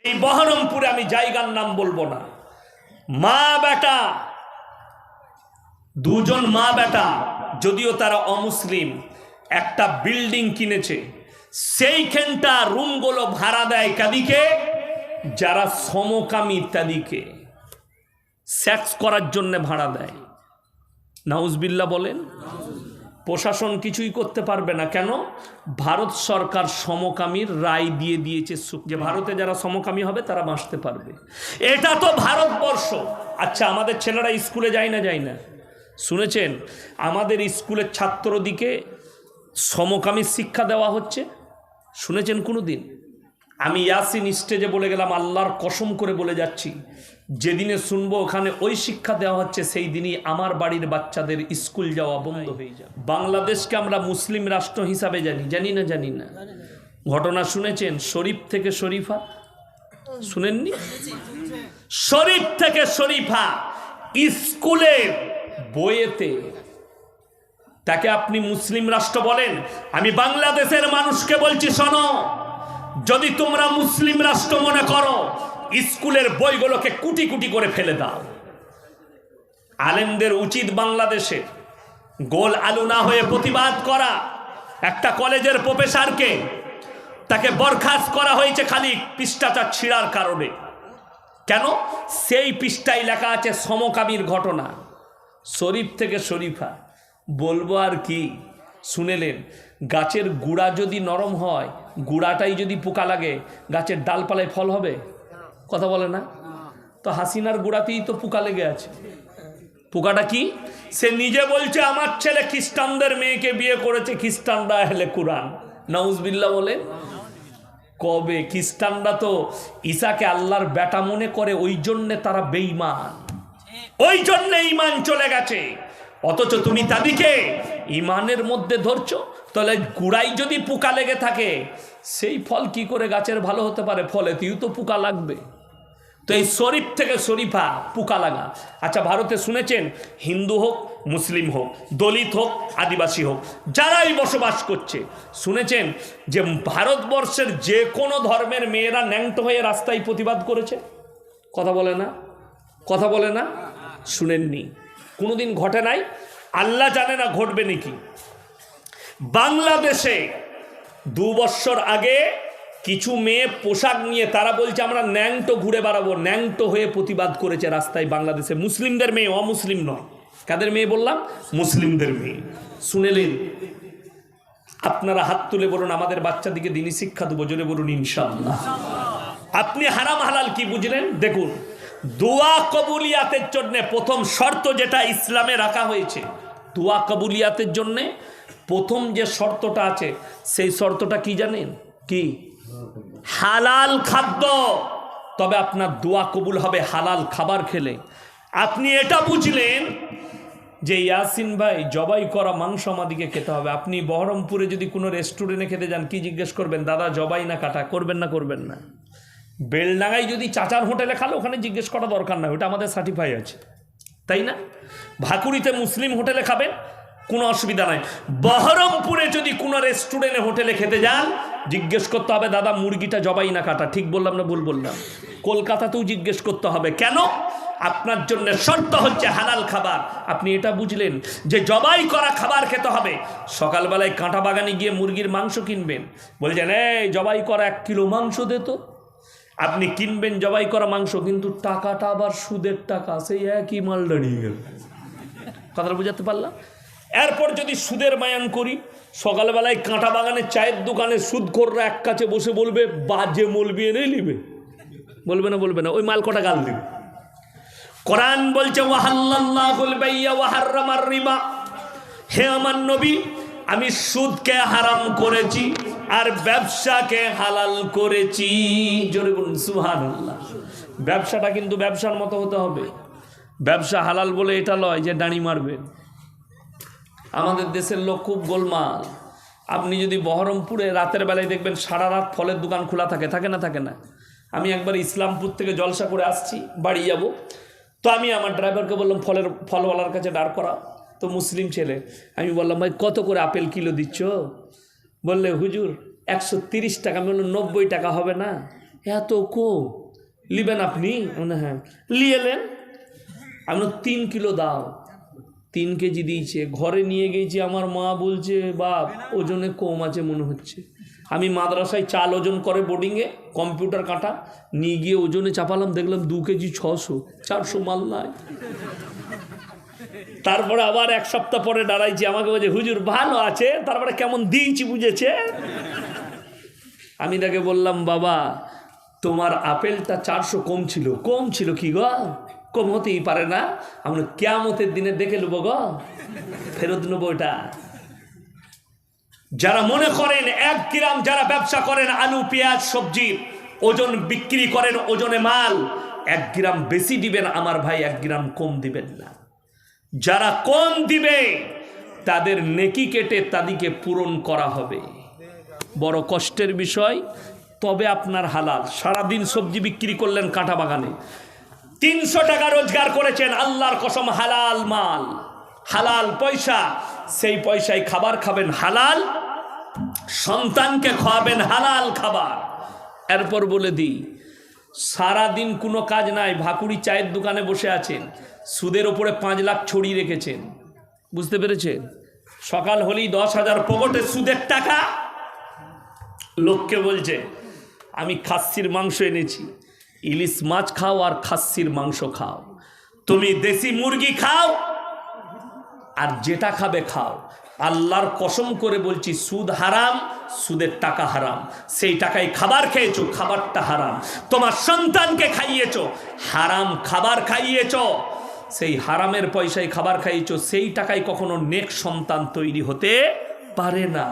এই বহরমপুরে আমি জায়গার নাম বলবো না, মা বেটা, দুজন মা বেটা, যদিও তারা অমুসলিম, একটা বিল্ডিং কিনেছে। সেইখানটা রুমগুলো ভাড়া দেয় কাদিকে? যারা সমকামী ইত্যাদিকে সেক্স করার জন্য ভাড়া দেয়। নাউজবিল্লাহ বলেন। প্রশাসন কিছুই করতে পারবে না। কেন? ভারত সরকার সমকামীর রায় দিয়ে দিয়েছে যে ভারতে যারা সমকামী হবে তারা বাঁচতে পারবে। এটা তো ভারতবর্ষ। আচ্ছা, আমাদের ছেলেরা স্কুলে যায় না? শুনেছেন আমাদের স্কুলের ছাত্রদিকে সমকামী শিক্ষা দেওয়া হচ্ছে? শুনেছেন কোনো দিন? আমি ইয়াসিন স্টেজে বলে গেলাম, আল্লাহর কসম করে বলে যাচ্ছি, যেদিনে শুনবো ওখানে ওই শিক্ষা দেওয়া হচ্ছে, সেই দিনই আমার বাড়ির বাচ্চাদের স্কুল যাওয়া বন্ধ হয়ে যাবে। বাংলাদেশকে আমরা মুসলিম রাষ্ট্র হিসাবে জানি না। ঘটনা শুনেছেন শরীফ থেকে শরীফা? শুনেননি? শরীফ থেকে শরীফা স্কুলের বইয়েতে তাকে আপনি মুসলিম রাষ্ট্র বলেন? আমি বাংলাদেশের মানুষকে বলছি, শোনো, যদি তোমরা মুসলিম রাষ্ট্র মনে করো, স্কুলের বইগুলোকে কুটি কুটি করে ফেলে দাও। আলেমদের উচিত বাংলাদেশে গোল আলু না হয়ে প্রতিবাদ করা। একটা কলেজের প্রফেসরকে তাকে বরখাস্ত করা হয়েছে খালি পৃষ্ঠাটা ছিঁড়ার কারণে। কেন? সেই পৃষ্ঠায় লেখা আছে সমকামীর ঘটনা। শরীফ থেকে শরীফা বলবো আর কি? শুনেলেন, গাছের গুড়া যদি নরম হয়, গুড়াটাই যদি পোকা লাগে, গাছের ডালপালায় ফল হবে? কথা বলে না? তো হাসিনার গুড়াতেই তো পোকা লেগে আছে। পোকাটা কি? সে নিজে বলছে আমার ছেলে খ্রিস্টানদের মেয়েকে বিয়ে করেছে, খ্রিস্টানরা আহলে কুরআন। নাউজবিল্লাহ বলে। কবে? খ্রিস্টানরা তো ঈসাকে আল্লাহর বেটা মনে করে, ওই জন্যে তারা বেঈমান, ওই জন্যে ঈমান চলে গেছে। অথচ তুমি তাদেরকে ঈমানের মধ্যে ধরছো। তাহলে গুড়াই যদি পোকা লেগে থাকে, সেই ফল কি করে গাছের ভালো হতে পারে? ফলেতেও তো পোকা লাগবে। তো এই শরীফ থেকে শরীফা পোকা লাগা। আচ্ছা, ভারতে শুনেছেন হিন্দু হোক, মুসলিম হোক, দলিত হোক, আদিবাসী হোক, যারাই বসবাস করছে, শুনেছেন যে ভারতবর্ষের যে কোনো ধর্মের মেয়েরা ন্যাংটো হয়ে রাস্তায় প্রতিবাদ করেছে? কথা বলে না? শুনেননি? কোনোদিন ঘটে নাই? আল্লাহ জানে না ঘটবে নাকি। বাংলাদেশে 2 বছর আগে কিছু মেয়ে পোশাক নিয়ে তারা বলছে আমরা ন্যাংটো ঘুরে বেড়াবো, ন্যাংটো হয়ে প্রতিবাদ করেছে রাস্তায় বাংলাদেশে। মুসলিমদের মেয়ে, অমুসলিম নয়। কাদের মেয়ে বললাম? মুসলিমদের মেয়ে। শুনেলেন? আপনারা হাত তুলে বলুন আমাদের বাচ্চাদিকে দিনী শিক্ষা দেবো, জোরে বলুন ইনশাআল্লাহ। আপনি হারাম হালাল কি বুঝলেন? দেখুন, দোয়া কবুলিয়াতের জন্য প্রথম শর্ত যেটা ইসলামে রাখা হয়েছে, দোয়া কবুলিয়াতের জন্য প্রথম যে শর্তটা আছে, সেই শর্তটা কি জানেন? কি? হালাল খাদ্য। তবে আপনার দোয়া কবুল হবে হালাল খাবার খেলে। আপনি এটা বুঝলেন যে ইয়াসিন ভাই, জবাই করা মাংস আমাদিকে খেতে হবে। আপনি বহরমপুরে যদি কোনো রেস্টুরেন্টে খেতে যান, কি জিজ্ঞেস করবেন? দাদা জবাই না কাটা? করবেন না? বেলডাঙ্গায় যদি চাচার হোটেলে খালো, ওখানে জিজ্ঞেস করা দরকার না, ওটা আমাদের সার্টিফাই আছে, তাই না? ভাকুরিতে মুসলিম হোটেলে খাবেন, কোনো অসুবিধা নাই। বহরমপুরে যদি কোনো রেস্টুরেন্টে হোটেলে খেতে যান, জিজ্ঞেস করতে হবে দাদা মুরগিটা জবাই না কাটা? ঠিক বললাম না ভুল বললাম? কলকাতাতেও জিজ্ঞেস করতে হবে। কেন? আপনার জন্য শর্ত হচ্ছে হালাল খাবার। আপনি এটা বুঝলেন যে জবাই করা খাবার খেতে হবে। সকালবেলায় কাঁটা বাগানে গিয়ে মুরগির মাংস কিনবেন, বলছেন এই জবাই করা 1 কিলো মাংস দে তো। আপনি কিনবেন জবাই করা মাংস, কিন্তু টাকাটা আবার সুদের টাকা, সেই একই মাল দাঁড়িয়ে গেল। কথাটা বুঝাতে পারলাম? এরপর যদি সুদের বায়ান করি, সকালবেলায় কাঁটা বাগানের চায়ের দোকানে সুদখোররা এক কাছে বসে বলবে বাজে মলবি এনে নিবে, বলবে না? ওই মাল কটা গাল দিবে। কোরআন বলছে ওয়াহাল্লাল্লাহুল বাইয়া ওয়া হাররামার রিবা, হে আমার নবী, আমি সুদকে হারাম করেছি আর ব্যবসাকে হালাল করেছি। জোরে বলুন সুবহানাল্লাহ। ব্যবসাটা কিন্তু ব্যবসার মতো হতে হবে। ব্যবসা হালাল বলে এটা নয় যে দাঁড়ি মারবেন। আমাদের দেশের লোক খুব গোলমাল। আপনি যদি বহরমপুরে রাতের বেলায় দেখবেন সারা রাত ফলের দোকান খোলা থাকে না? আমি একবার ইসলামপুর থেকে জলসা করে আসছি, বাড়ি যাব, তো আমি আমার ড্রাইভারকে বললাম ফলওয়ালার কাছে দাঁড় করা। তো মুসলিম ছেলে, আমি বললাম ভাই কত করে আপেল কিলো দিচ্ছ? বললে হুজুর 130 টাকা। আমি বললাম 90 টাকা হবে না? এত কম লিবেন আপনি? হ্যাঁ, নিয়ে এলেন। আমি 3 কিলো দাও। 3 কেজি দিয়েছে। ঘরে নিয়ে গেছি, আমার মা বলছে বাপ ওজনে কম আছে মনে হচ্ছে। আমি মাদ্রাসায় চাল ওজন করে বোর্ডিংয়ে, কম্পিউটার কাঁটা নিয়ে গিয়ে ওজনে চাপালাম, দেখলাম 2 কেজি 600, 400 মাল নাই। তারপরে আবার 1 সপ্তাহ পরে দাঁড়াইছি, আমাকে বলছে হুজুর ভালো আছে, তারপরে কেমন দিয়েছি বুঝেছে। আমি তাকে বললাম বাবা তোমার আপেলটা 400 কম ছিল কি গো? কম হতেই পারে না। আমরা কিয়ামতের দিনে দেখে নেবো গো, ফেরত নেবো এটা। যারা মনে করেন 1 গ্রাম, যারা ব্যবসা করেন আলু পেঁয়াজ সবজি ওজন বিক্রি করেন, ওজনে মাল 1 গ্রাম বেশি দিবেন আমার ভাই, 1 গ্রাম কম দিবেন না। যারা কম দিবে তাদের নেকি কেটে তাদেরকে পূরণ করা হবে। বড় কষ্টের বিষয়, তবে আপনার হালাল। সারাদিন সবজি বিক্রি করলেন কাঁটা বাগানে, 300 টাকা রোজগার করেছেন, আল্লাহর কসম হালাল মাল, হালাল পয়সা। সেই পয়সায় খাবার খাবেন হালাল, সন্তানকে খাওয়াবেন হালাল খাবার। এরপর বলে দিই, সারাদিন কোনো কাজ নাই, ভাকুড়ি চায়ের দোকানে বসে আছেন, সুদের ওপরে 5 লাখ ছড়িয়ে রেখেছেন। বুঝতে পেরেছেন? সকাল হলেই 10,000 পকেটে সুদের টাকা। লোককে বলছে আমি খাসির মাংস এনেছি, ইলিশ মাছ খাও আর খাসির মাংস খাও, তুমি দেশি মুরগি খাও আর যেটা খাবে খাও। আল্লাহর কসম করে বলছি সুদ হারাম, সুদের টাকা হারাম। সেই টাকায় খাবার খেয়েছো, খাবারটা হারাম। তোমার সন্তানকে খাইয়েছো, হারাম খাবার খাইয়েছো। সেই হারামের পয়সায় খাবার খাইয়েছো, সেই টাকায় কখনো নেক সন্তান তৈরি হতে পারে না।